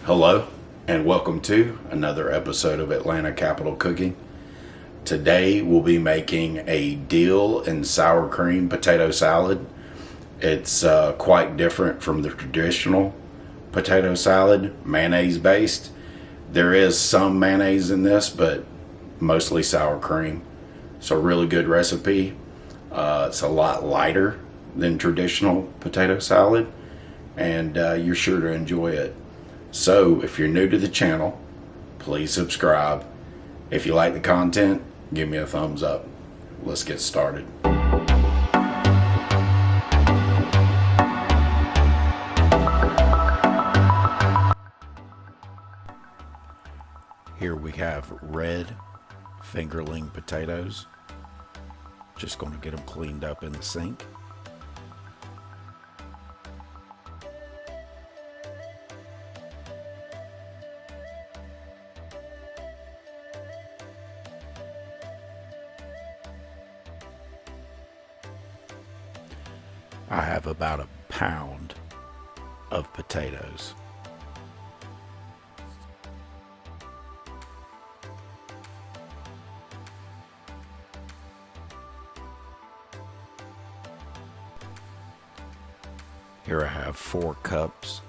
Hello, and welcome to another episode of Atlanta Capital Cooking. Today we'll be making a dill and sour cream potato salad. It's quite different from the traditional potato salad, mayonnaise based. There is some mayonnaise in this, but mostly sour cream. So really good recipe. It's a lot lighter than traditional potato salad, and you're sure to enjoy it. So if you're new to the channel, please subscribe. If you like the content, give me a thumbs up. Let's get started. Here we have red fingerling potatoes. Just going to get them cleaned up in the sink. I have about a pound of potatoes. Here I have 4 cups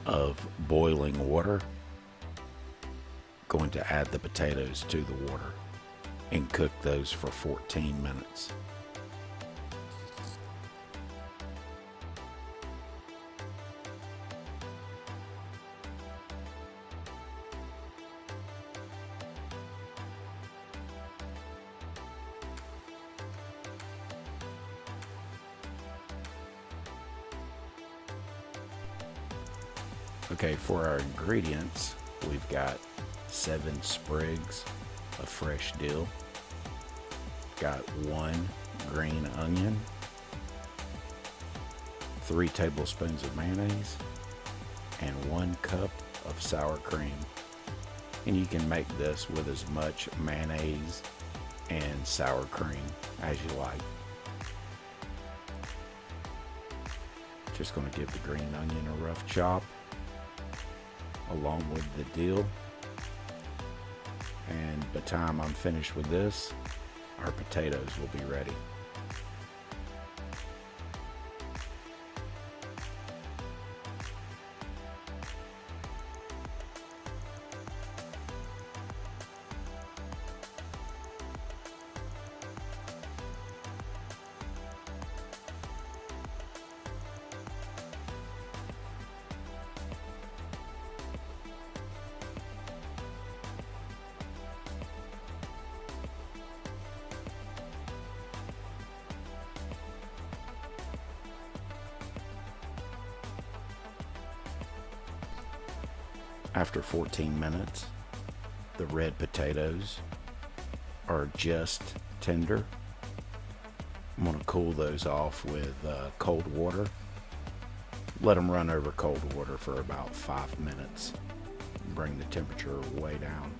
of boiling water. Going to add the potatoes to the water and cook those for 14 minutes. Okay, for our ingredients, we've got 7 sprigs of fresh dill, got 1 green onion, 3 tablespoons of mayonnaise, and 1 cup of sour cream. And you can make this with as much mayonnaise and sour cream as you like. Just going to give the green onion a rough chop along with the dill, and by the time I'm finished with this, our potatoes will be ready. After 14 minutes, the red potatoes are just tender. I'm going to cool those off with cold water. Let them run over cold water for about 5 minutes. Bring the temperature way down.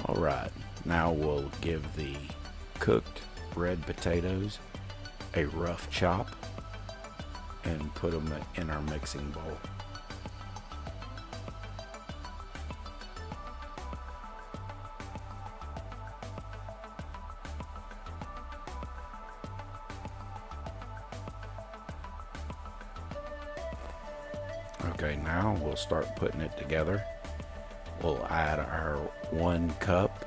Alright, now we'll give the cooked red potatoes a rough chop and put them in our mixing bowl. Okay, now we'll start putting it together. We'll add our 1 cup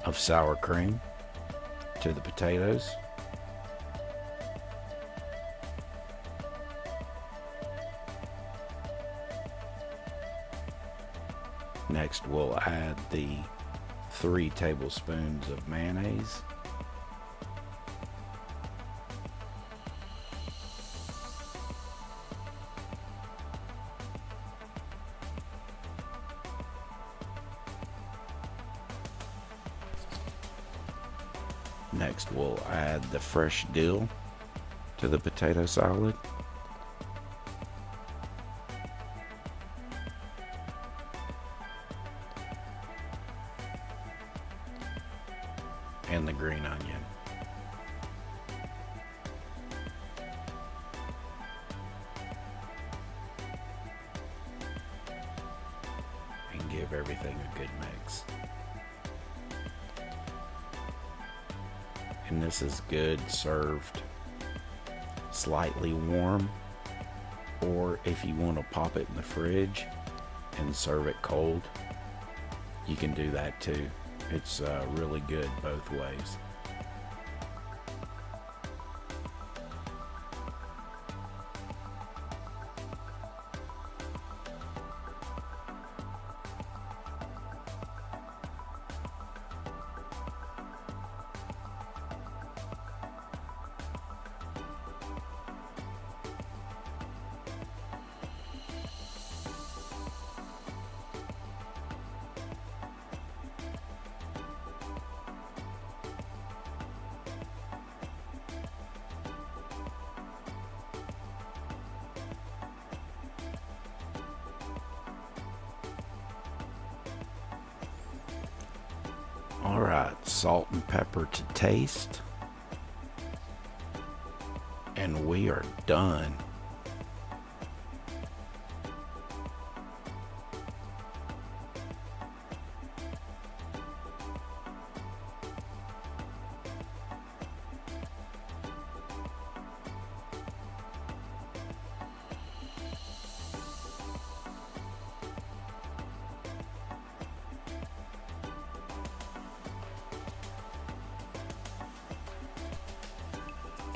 of sour cream to the potatoes. Next, we'll add the 3 tablespoons of mayonnaise. Next, we'll add the fresh dill to the potato salad. and the green onion. And give everything a good mix. And this is good served slightly warm, or if you want to pop it in the fridge and serve it cold, you can do that too. It's really good both ways. Alright, salt and pepper to taste. And we are done.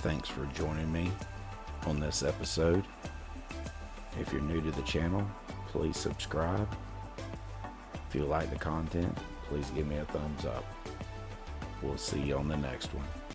Thanks for joining me on this episode. If you're new to the channel, please subscribe. If you like the content, please give me a thumbs up. We'll see you on the next one.